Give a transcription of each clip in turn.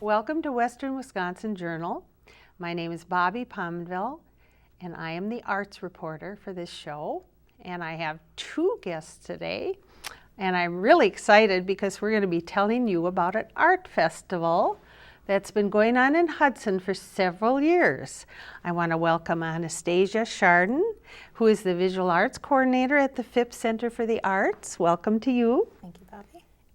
Welcome to Western Wisconsin Journal. My name is Bobby Pominville, and I am the arts reporter for this show. And I have two guests today, and I'm really excited because we're going to be telling you about an art festival that's been going on in Hudson for several years. I want to welcome Anastasia Chardon, who is the Visual Arts Coordinator at the Phipps Center for the Arts. Welcome to you. Thank you, Bobby.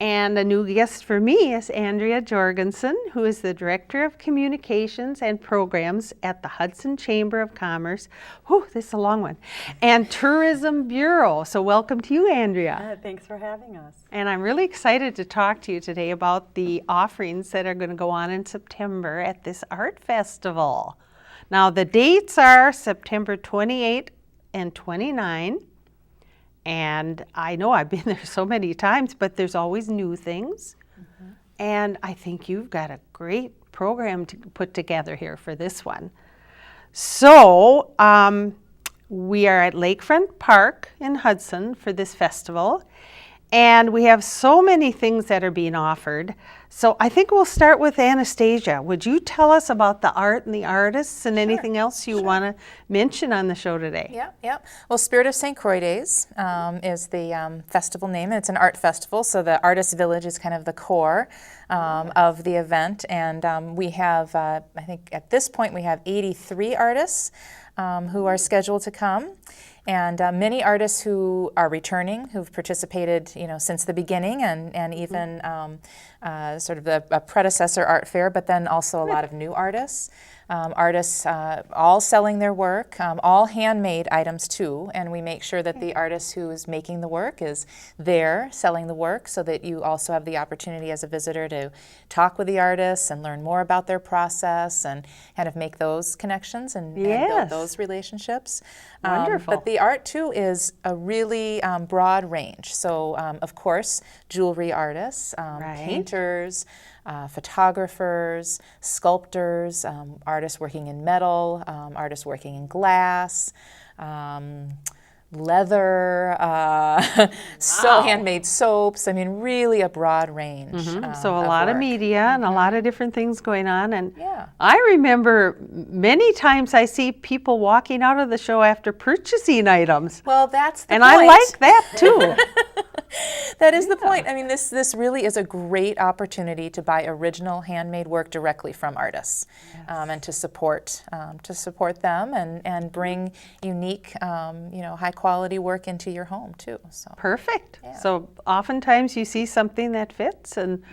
And a new guest for me is Andrea Jorgensen, who is the Director of Communications and Programs at the Hudson Chamber of Commerce. Whew, this is a long one. And Tourism Bureau. So welcome to you, Andrea. Thanks for having us. And I'm really excited to talk to you today about the offerings that are going to go on in September at this art festival. Now, the dates are September 28 and 29. And I know I've been there so many times, but there's always new things. Mm-hmm. And I think you've got a great program to put together here for this one. So we are at Lakefront Park in Hudson for this festival. And we have so many things that are being offered. So I think we'll start with Anastasia. Would you tell us about the art and the artists and anything else you want to mention on the show today? Yeah. Well, Spirit of St. Croix Days is the festival name. It's an art festival, so the Artist Village is kind of the core of the event. And we have, I think at this point, we have 83 artists who are scheduled to come. And many artists who are returning, who've participated, since the beginning, and even sort of a predecessor art fair, but then also a lot of new artists. Artists all selling their work, all handmade items too, and we make sure that the artist who is making the work is there selling the work, so that you also have the opportunity as a visitor to talk with the artists and learn more about their process and kind of make those connections and build those relationships. Wonderful. But the art too is a really broad range. So of course, jewelry artists, painters, photographers, sculptors, artists working in metal, artists working in glass, leather, so handmade soaps. I mean, really a broad range. So a lot of media and a lot of different things going on. And yeah. I remember many times I see people walking out of the show after purchasing items. Well, that's the point. And I like that too. That is the point. I mean, this really is a great opportunity to buy original handmade work directly from artists, and to support them and bring unique, high quality work into your home too. So perfect. Yeah. So oftentimes you see something that fits, and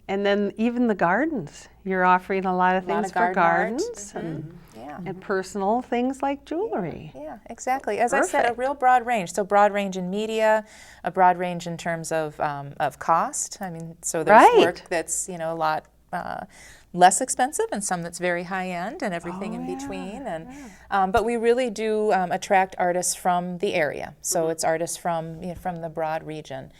then even the gardens. You're offering a lot of things for gardens and personal things like jewelry. Yeah, exactly. As I said, a real broad range. So broad range in media, a broad range in terms of cost. I mean, so there's work that's a lot less expensive and some that's very high end and everything in between. And but we really do attract artists from the area. So it's artists from the broad region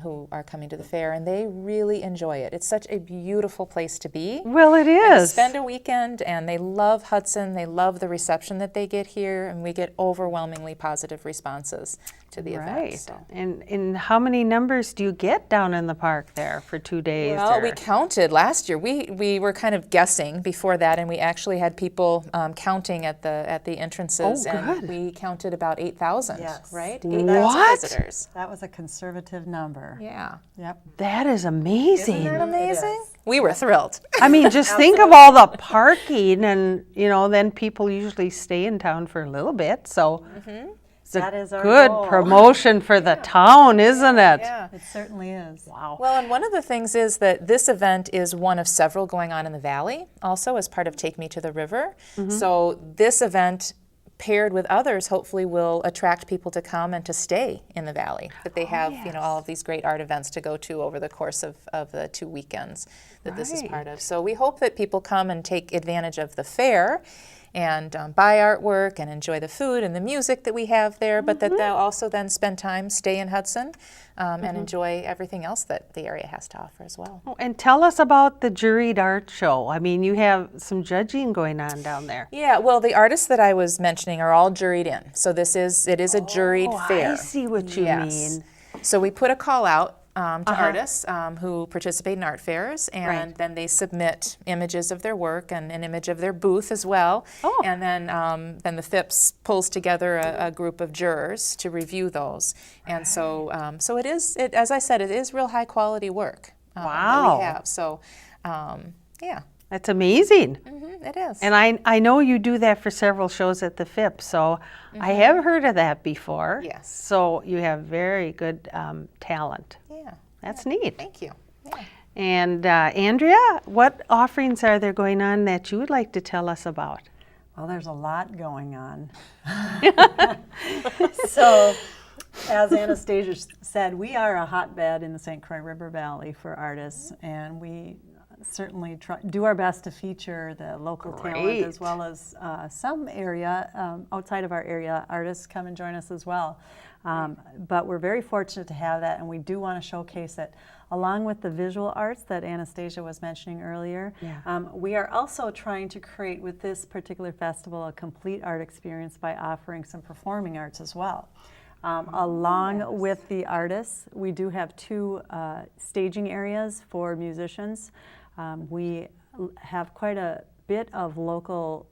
who are coming to the fair, and they really enjoy it. It's such a beautiful place to be. Well, it is. And to spend a weekend, and they love Hudson. They love the reception that they get here, and we get overwhelmingly positive responses to the event. So. And in how many numbers do you get down in the park there for 2 days? Well, we counted last year. We were kind of guessing before that, and we actually had people counting at the entrances, and we counted about 8,000. Yes. Right? 8,000 visitors. That was a conservative number. Yeah. Yep. That is amazing. Isn't that amazing? We were thrilled. I mean, just think of all the parking, and then people usually stay in town for a little bit. So it's That is our good goal. promotion for the town, isn't it? Yeah. It certainly is. Wow. Well, and one of the things is that this event is one of several going on in the valley, also as part of Take Me to the River. So this event, paired with others, hopefully will attract people to come and to stay in the valley. That they have, all of these great art events to go to over the course of the 2 weekends that this is part of. So we hope that people come and take advantage of the fair and buy artwork and enjoy the food and the music that we have there, but that they'll also then spend time, stay in Hudson, and enjoy everything else that the area has to offer as well. Oh, and tell us about the juried art show. I mean, you have some judging going on down there. Yeah, well, the artists that I was mentioning are all juried in. So it is a juried fair. I see what you mean. So we put a call out to artists who participate in art fairs, and then they submit images of their work and an image of their booth as well. Oh. And then the FIPS pulls together a group of jurors to review those. And so it is, as I said, it is real high quality work that Wow. we have. So yeah. That's amazing. It is. And I know you do that for several shows at the FIP, so I have heard of that before. Yes. So you have very good talent. Yeah. That's neat. Thank you. Yeah. And Andrea, what offerings are there going on that you would like to tell us about? Well, there's a lot going on. So, as Anastasia said, we are a hotbed in the St. Croix River Valley for artists, and we certainly do our best to feature the local talent, as well as some area outside of our area. Artists come and join us as well. But we're very fortunate to have that, and we do want to showcase it. Along with the visual arts that Anastasia was mentioning earlier, we are also trying to create with this particular festival a complete art experience by offering some performing arts as well. Along with the artists, we do have 2 staging areas for musicians. We have quite a bit of local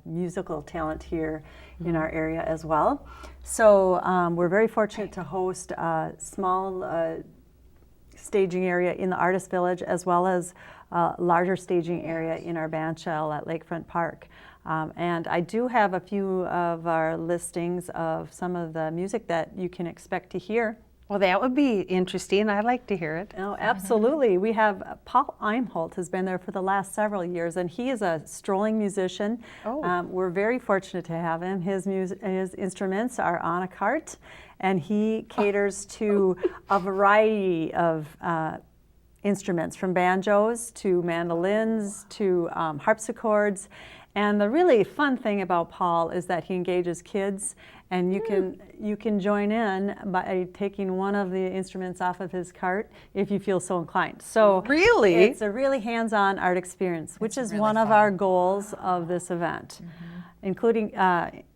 musical talent here in our area as well. So we're very fortunate to host a small staging area in the Artist Village, as well as a larger staging area in our bandshell at Lakefront Park. And I do have a few of our listings of some of the music that you can expect to hear. Well, that would be interesting. I'd like to hear it. Oh, absolutely. We have Paul Eimholt has been there for the last several years, and he is a strolling musician. We're very fortunate to have him. His instruments are on a cart, and he caters to a variety of instruments, from banjos to mandolins to harpsichords. And the really fun thing about Paul is that he engages kids, and you can join in by taking one of the instruments off of his cart if you feel so inclined. So Really? it's a really hands-on art experience, which is really one of our goals of this event. Including,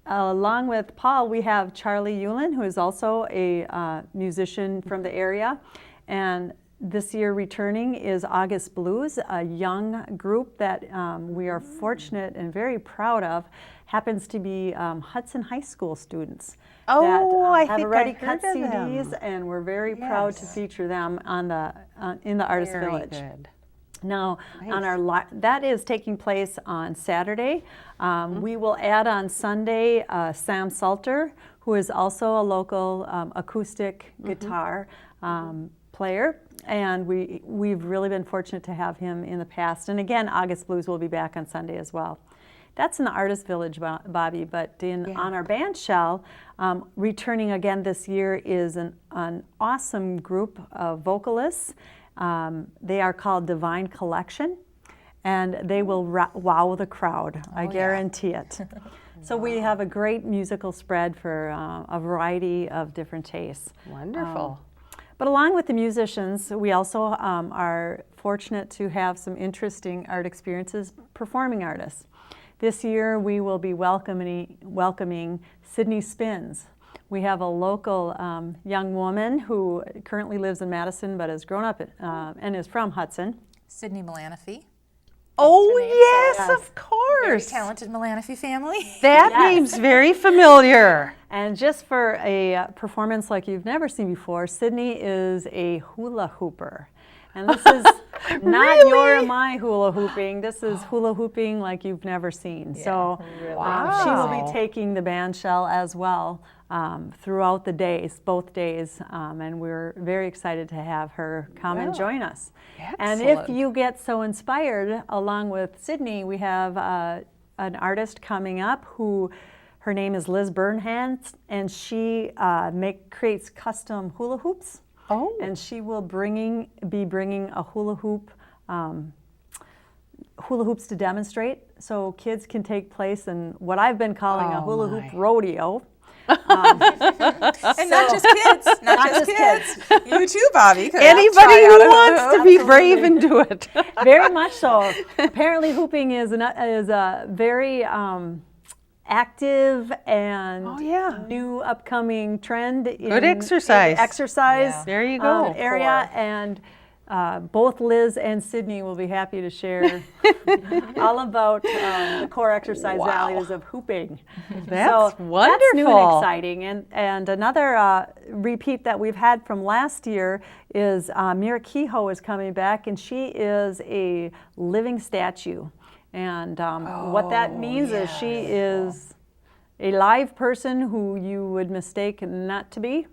along with Paul, we have Charlie Yulin, who is also a musician from the area, and this year returning is August Blues, a young group that we are fortunate and very proud of. Happens to be Hudson High School students Oh, that I have think already I've cut heard of CDs, them. and we're very proud to feature them on the in the Artist Very Village. good. Now, on our that is taking place on Saturday. We will add on Sunday Sam Salter, who is also a local acoustic guitar player, and we've really been fortunate to have him in the past. And again, August Blues will be back on Sunday as well. That's in the Artist Village, Bobby, but on our bandshell, returning again this year is an awesome group of vocalists. They are called Divine Collection, and they will wow the crowd. I guarantee it. So we have a great musical spread for a variety of different tastes. Wonderful. But along with the musicians, we also are fortunate to have some interesting art experiences, performing artists. This year we will be welcoming Sydney Spins. We have a local young woman who currently lives in Madison but has grown up and is from Hudson. Sydney Melaniphy. Oh, yes, Yes. of course. Very talented Melaniphy family. That Yes. name's very familiar. And just for a performance like you've never seen before, Sydney is a hula hooper. And this is not your or my hula hooping. This is hula hooping like you've never seen. So she will Wow. be taking the bandshell as well throughout the days, both days. And we're very excited to have her come and join us. And if Excellent. you get so inspired, along with Sydney, we have an artist coming up who her name is Liz Bernhans, and she creates custom hula hoops. Oh. And she will be bringing a hula hoops to demonstrate, so kids can take place in what I've been calling a hula hoop rodeo. And not just kids. Not just kids. You too, Bobby. could Anybody try out who a wants hula to be Absolutely. brave and do it. Very much so. Apparently, hooping is a very active and Oh, yeah. new upcoming trend in Good exercise. in the exercise Yeah. There you go. area, and both Liz and Sydney will be happy to share all about the core exercise values of hooping. That's so wonderful. That's new and exciting. And another repeat that we've had from last year is Mira Kehoe is coming back, and she is a living statue. And what that means is she is a live person who you would mistake not to be.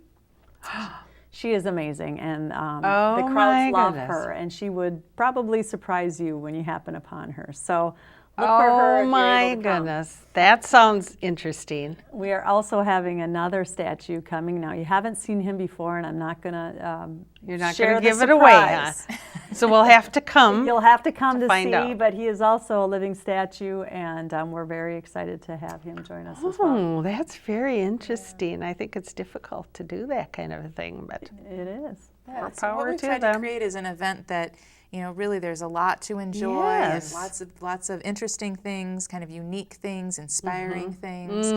She is amazing, and the crowds love her, and she would probably surprise you when you happen upon her. So look for her. Oh my goodness, that sounds interesting. We are also having another statue coming now. You haven't seen him before, and I'm not going to You're not share going to the give it away, huh? surprise. So we'll have to come. You'll have to come to find see, out. but he is also a living statue, and we're very excited to have him join us as well. Oh, that's very interesting. I think it's difficult to do that kind of a thing, but It is. Yeah, so power what we've to tried them. to create is an event that, really there's a lot to enjoy Yes. and lots of interesting things, kind of unique things, inspiring things,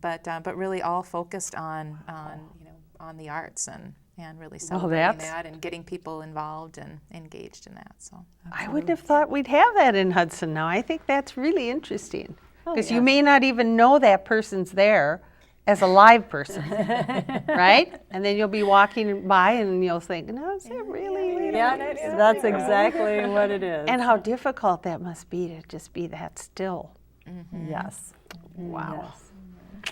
but really all focused on the arts and really celebrating that's- that and getting people involved and engaged in that. So I wouldn't have thought we'd have that in Hudson now. I think that's really interesting because you yes. may not even know that person's there as a live person, right? And then you'll be walking by and you'll think, no, is that really? Yeah, that's exactly what it is. And how difficult that must be to just be that still. Yes. Wow. Yes.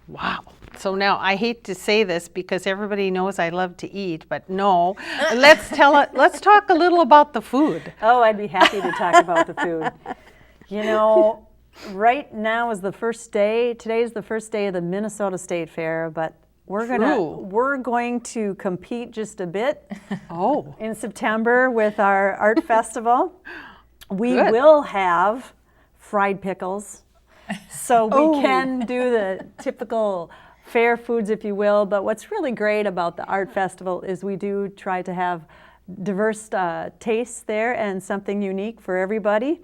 Wow. So now I hate to say this because everybody knows I love to eat, but no. Let's talk a little about the food. Oh, I'd be happy to talk about the food. Right now is the first day. Today is the first day of the Minnesota State Fair, but we're going to compete just a bit Oh. in September with our art festival. We Good. will have fried pickles, so we can do the typical fair foods, if you will. But what's really great about the art festival is we do try to have diverse tastes there and something unique for everybody.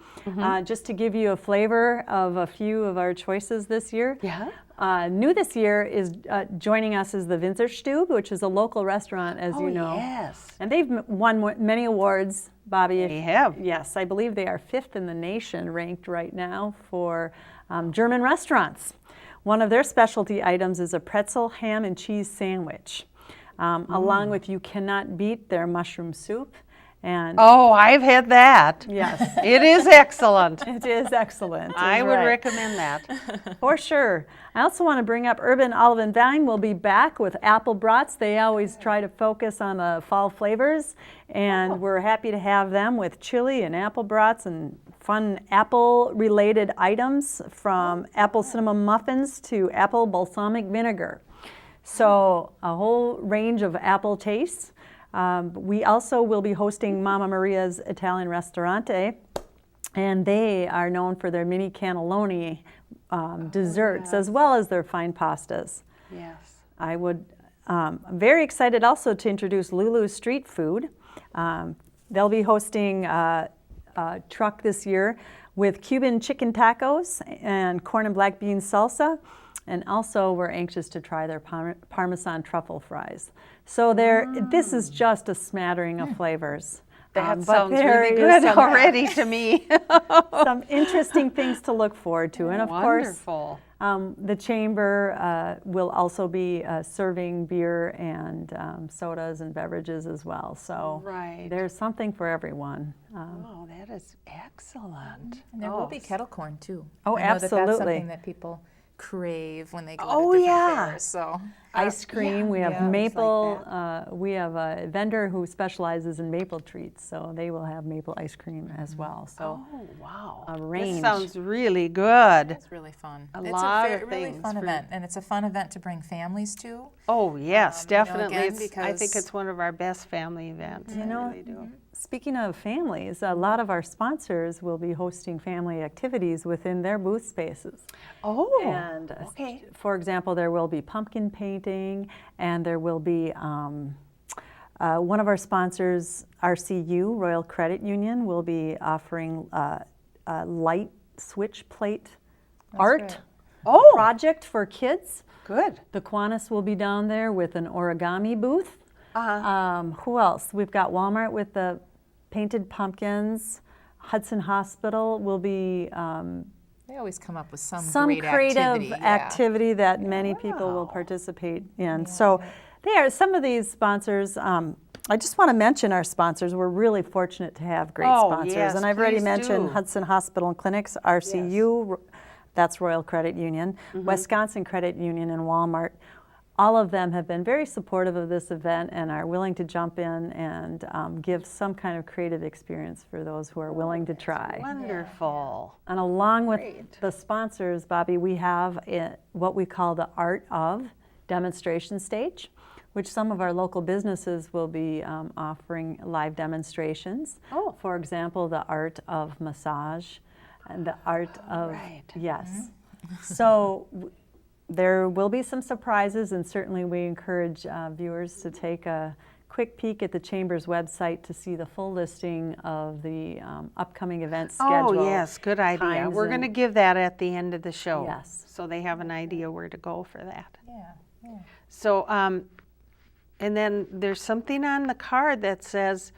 Just to give you a flavor of a few of our choices this year. Yeah. New this year is joining us is the Winzerstube, which is a local restaurant, as you know. Yes. And they've won many awards, Bobby. They have. Yes, I believe they are 5th in the nation ranked right now for German restaurants. One of their specialty items is a pretzel ham and cheese sandwich, along with you cannot beat their mushroom soup. And Oh, I've had that. yes, It is excellent. it is excellent. I is would right. recommend that. For sure. I also want to bring up Urban Olive and Vine will be back with apple brats. They always try to focus on the fall flavors, and we're happy to have them with chili and apple brats and fun apple-related items from apple cinnamon muffins to apple balsamic vinegar. So a whole range of apple tastes. We also will be hosting Mama Maria's Italian Ristorante, and they are known for their mini cannelloni desserts as well as their fine pastas. Yes. I'm very excited also to introduce Lulu's Street Food. They'll be hosting a truck this year with Cuban chicken tacos and corn and black bean salsa. And also, we're anxious to try their Parmesan truffle fries. So this is just a smattering of flavors. That But sounds there really is good already to me. some interesting things to look forward to. And of Wonderful. course, the chamber will also be serving beer and sodas and beverages as well. So Right. there's something for everyone. Oh, that is excellent. and there will be kettle corn too. Oh, I know that that's absolutely. something that people crave when they go Oh, to different yeah. fairs. So Ice cream. We have Yeah, things like maple. We have a vendor who specializes in maple treats, so they will have maple ice cream as well. So Oh, wow. a This range. sounds really good. it's really fun. A It's lot a of really things fun for- event, and it's a fun event to bring families to. Oh, yes, definitely. again, I think because- it's one of our best family events. I really do. Speaking of families, a lot of our sponsors will be hosting family activities within their booth spaces. Oh, And okay. for example, there will be pumpkin painting, and there will be one of our sponsors, RCU, Royal Credit Union, will be offering light switch plate art. right. project for kids. Good. The Kiwanis will be down there with an origami booth. Who else? We've got Walmart with the painted pumpkins. Hudson Hospital will be They always come up with some some great creative activity. that many people will participate in. So they are some of these sponsors. I just want to mention our sponsors. We're really fortunate to have great sponsors. Yes, and I've already please mentioned do. Hudson Hospital and Clinics, RCU, that's Royal Credit Union, Wisconsin Credit Union, and Walmart. All of them have been very supportive of this event and are willing to jump in and give some kind of creative experience for those who are willing to try. Wonderful. And along with Great. the sponsors, Bobby, we have what we call the Art of demonstration stage, which some of our local businesses will be offering live demonstrations. Oh. For example, the art of massage and the art of, right. yes. So there will be some surprises, and certainly we encourage viewers to take a quick peek at the Chamber's website to see the full listing of the upcoming event schedule. Oh, yes, good idea. times We're and- going to give that at the end of the show. Yes. So they have an idea where to go for that. Yeah. So, and then there's something on the card that says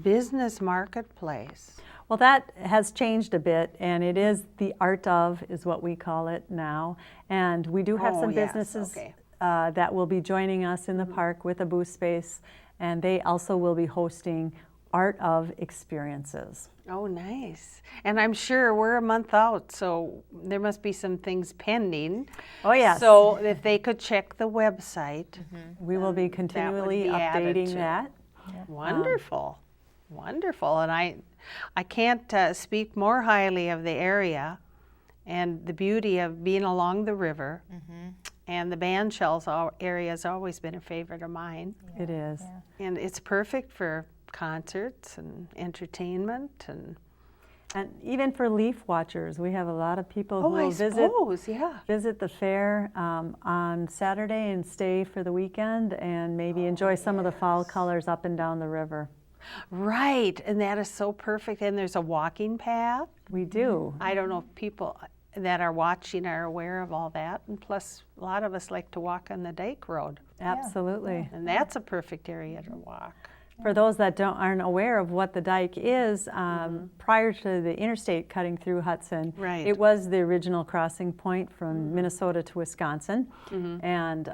Business Marketplace. Well, that has changed a bit, and it is the art of, is what we call it now. And we do have Oh, some yes, businesses okay. that will be joining us in the park with a booth space, and they also will be hosting art of experiences. Oh, nice. And I'm sure we're a month out, so there must be some things pending. Oh, yes. So if they could check the website. We will be continually be added updating to. that. Wonderful. Wonderful. And I can't speak more highly of the area and the beauty of being along the river. And the band shells area has always been a favorite of mine. It is. And it's perfect for concerts and entertainment. And And even for leaf watchers, we have a lot of people who I will suppose, yeah. visit the fair on Saturday and stay for the weekend and maybe enjoy some of the fall colors up and down the river. Right, and that is so perfect. And there's a walking path. We do. I don't know if people that are watching are aware of all that. And plus, a lot of us like to walk on the Dike Road. Absolutely. And that's a perfect area to walk. For those that aren't aware of what the dike is, prior to the interstate cutting through Hudson, Right. it was the original crossing point from Minnesota to Wisconsin. And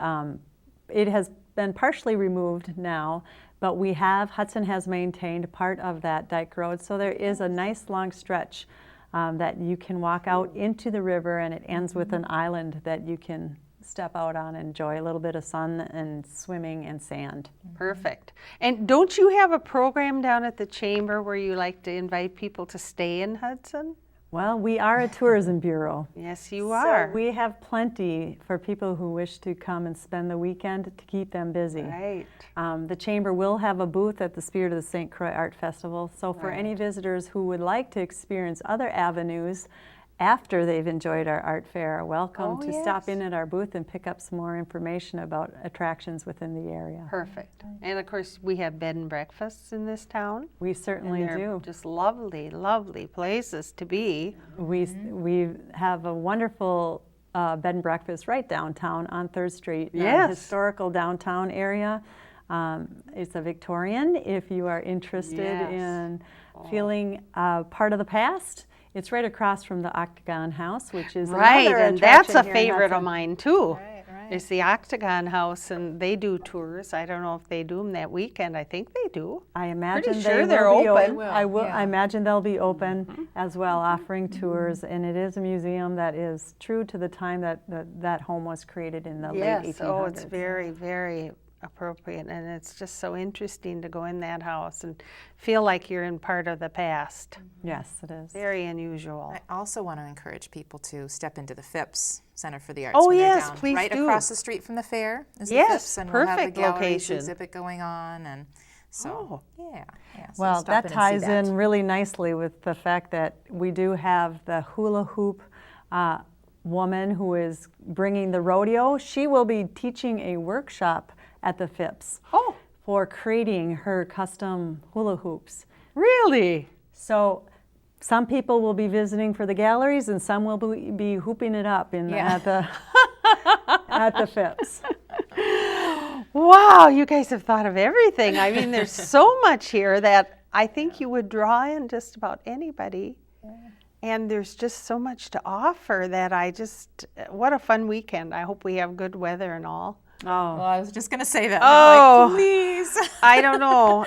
it has been partially removed now, but Hudson has maintained part of that dike road. So there is a nice long stretch that you can walk out into the river, and it ends with an island that you can step out on and enjoy a little bit of sun and swimming and sand. Perfect. And don't you have a program down at the Chamber where you like to invite people to stay in Hudson? Well, we are a tourism bureau. Yes, you are. So we have plenty for people who wish to come and spend the weekend to keep them busy. Right. The Chamber will have a booth at the Spirit of the St. Croix Art Festival. So for any visitors who would like to experience other avenues after they've enjoyed our art fair, are welcome to stop in at our booth and pick up some more information about attractions within the area. Perfect. And of course, we have bed and breakfasts in this town. We certainly They're do. just lovely, lovely places to be. We have a wonderful bed and breakfast right downtown on 3rd Street. Yes. Historical downtown area. It's a Victorian if you are interested in feeling part of the past. It's right across from the Octagon House, which is Right, another and that's a attraction here in favorite of Hudson. mine too. Right. It's the Octagon House, and they do tours. I don't know if they do them that weekend. I think they do. I imagine sure they they're will be open. open. I imagine they'll be open Mm-hmm. as well, offering tours. And it is a museum that is true to the time that home was created in the late 1800s. Yes, oh, it's very, very appropriate, and it's just so interesting to go in that house and feel like you're in part of the past. Yes, it is. Very unusual. I also want to encourage people to step into the Phipps Center for the Arts Oh, when they're yes, down. please right do. across the street from the fair is the Yes, Phipps, and we'll have perfect the galleries location. exhibit going on, and so yeah. So Well, stop that in and see ties that. in really nicely with the fact that we do have the hula hoop woman who is bringing the rodeo. She will be teaching a workshop at the Phipps for creating her custom hula hoops. Really? So some people will be visiting for the galleries, and some will be hooping it up at the at the Phipps. Wow, you guys have thought of everything. I mean, there's so much here that I think you would draw in just about anybody. And there's just so much to offer that what a fun weekend. I hope we have good weather and all. Oh, Well, I was just going to say that. Oh. Like, please. I don't know.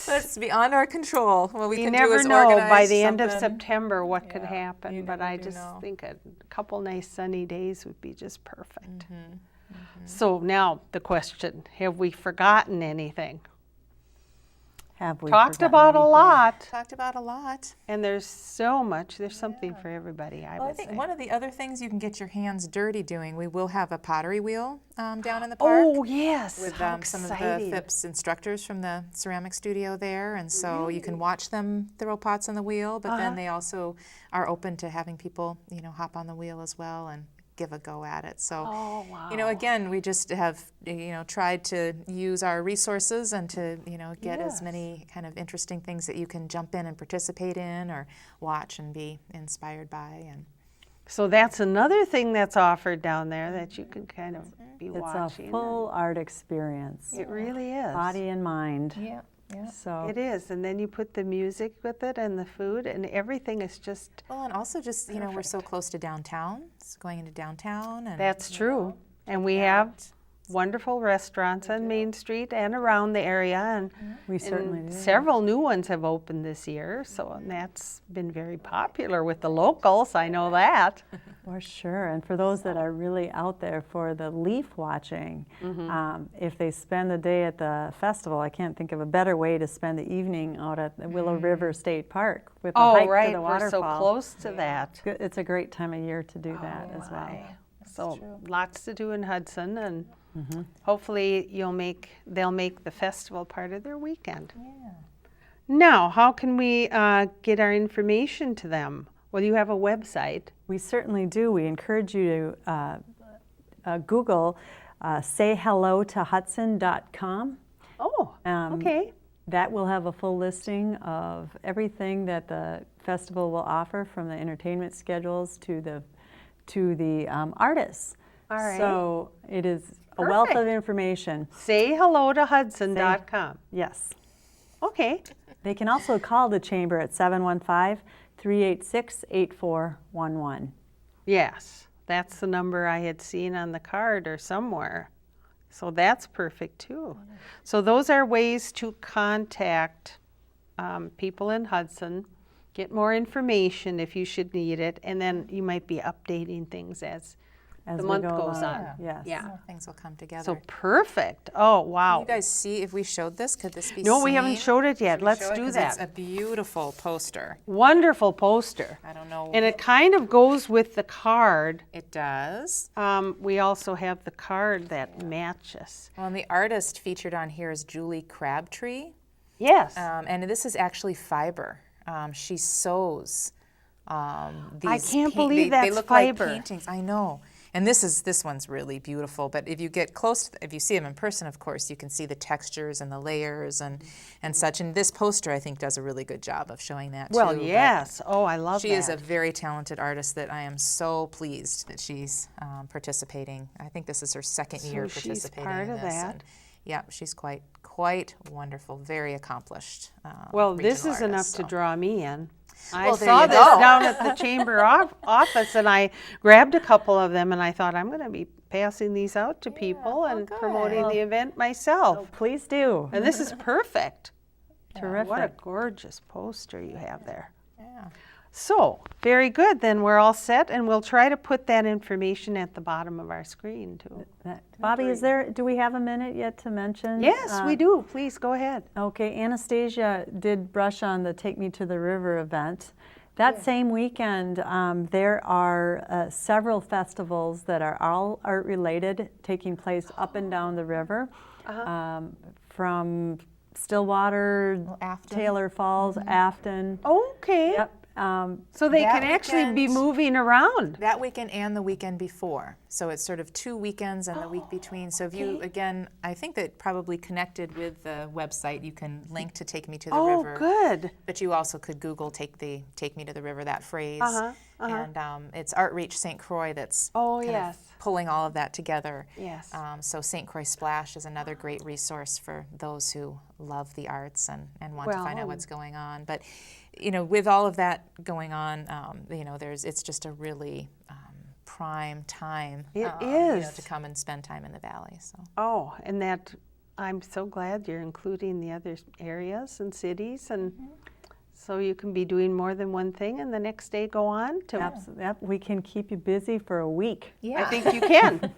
That's beyond our control. What we You can never do is know organize by the end of something. September what could Yeah, happen, you but never I do just know. think a couple nice sunny days would be just perfect. So now the question, have we forgotten anything? have we Talked forgotten about a anything? lot, Talked about a lot. and there's so much. There's something for everybody, I Well, I would think say. one of the other things you can get your hands dirty doing, we will have a pottery wheel down in the park. Oh, yes. With How some of the exciting. Phipps instructors from the ceramic studio there, and so you can watch them throw pots on the wheel, but then they also are open to having people, hop on the wheel as well and give a go at it. So, Oh, wow. again, we just have, tried to use our resources and to, get as many kind of interesting things that you can jump in and participate in or watch and be inspired by. And So that's another thing that's offered down there that you can kind of be It's watching. a full art experience, It really is. body and mind. yeah. So It is, and then you put the music with it and the food, and everything is just. Well, and also just, we're so close to downtown, so going into downtown. And That's true, and we have wonderful restaurants on Main Street and around the area, and, we certainly and do. several new ones have opened this year. So and that's been very popular with the locals. I know that. For sure, and for those that are really out there for the leaf watching, if they spend the day at the festival, I can't think of a better way to spend the evening out at the Willow River State Park with a Oh, hike right, to the we're so waterfall. close to that. It's a great time of year to do that as well. Right. So lots to do in Hudson, and hopefully they'll make the festival part of their weekend. Yeah. Now, how can we get our information to them? Well, you have a website. We certainly do. We encourage you to Google sayhellotohudson.com. Oh, okay. That will have a full listing of everything that the festival will offer, from the entertainment schedules to the artists. All right. So it is a wealth of Perfect. information. Sayhellotohudson.com. Yes. Okay. They can also call the chamber at 715-386-8411. Yes, that's the number I had seen on the card or somewhere. So that's perfect too. So those are ways to contact people in Hudson, get more information if you should need it, and then you might be updating things as the we month go goes along. on. Yes. Yeah. More things will come together. So perfect. Oh, Can wow. you guys see if we showed this? Could this be No, we haven't seen? showed it yet. Should we Let's show it? do 'Cause that. It's a beautiful poster. Wonderful poster. I don't know. And it kind of goes with the card. It does. We also have the card that matches. Well, and the artist featured on here is Julie Crabtree. Yes. And this is actually fiber. She sews these. can't believe they that's look fiber. like paintings. I know. And this one's really beautiful. But if you get close, if you see them in person, of course, you can see the textures and the layers and such. And this poster, I think, does a really good job of showing that Well, too. But yes. Oh, I love she that. is a very talented artist that I am so pleased that she's participating. I think this is her second year she's participating part in of this. that. And yeah, she's quite wonderful, very accomplished. Well, this regional is enough artist, to so. draw me in. I Well, there saw you this go. down at the chamber office, and I grabbed a couple of them, and I thought I'm going to be passing these out to people and good. promoting the event myself. Please do. And this is perfect. Terrific. What a gorgeous poster you have there. Yeah. So, very good. Then we're all set, and we'll try to put that information at the bottom of our screen, too. Bobby, do we have a minute yet to mention? Yes, we do. Please go ahead. Okay, Anastasia did brush on the Take Me to the River event. That same weekend, there are several festivals that are all art related taking place up and down the river, from Stillwater, Afton. Taylor Falls, Afton. Okay. Yep. So they That can actually be weekend- moving around. That weekend and the weekend before. So it's sort of 2 weekends and the week between. So if you, again, I think that probably connected with the website, you can link to Take Me to the River. Oh, good. But you also could Google Take Me to the River, that phrase. And it's Art Reach St. Croix that's kind of pulling all of that together. Yes. So St. Croix Splash is another great resource for those who love the arts and want to find out what's going on. But, you know, with all of that going on, you know, it's just a really prime time It you know, is. to come and spend time in the valley. So. Oh, and that I'm so glad you're including the other areas and cities, and so you can be doing more than one thing and the next day go on to. Absolutely. Yep. We can keep you busy for a week. Yeah. I think you can.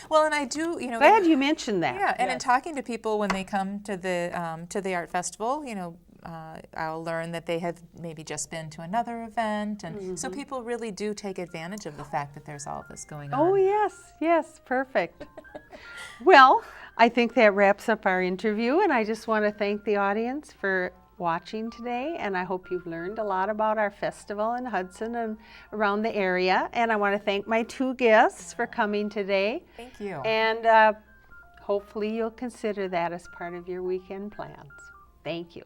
Well, and I do, you know. Glad you mentioned that. Yeah, and in talking to people when they come to the art festival, you know, I'll learn that they have maybe just been to another event, and so people really do take advantage of the fact that there's all this going on. Oh, yes, perfect. Well, I think that wraps up our interview, and I just want to thank the audience for watching today, and I hope you've learned a lot about our festival in Hudson and around the area, and I want to thank my 2 guests for coming today. Thank you. And hopefully you'll consider that as part of your weekend plans. Thank you.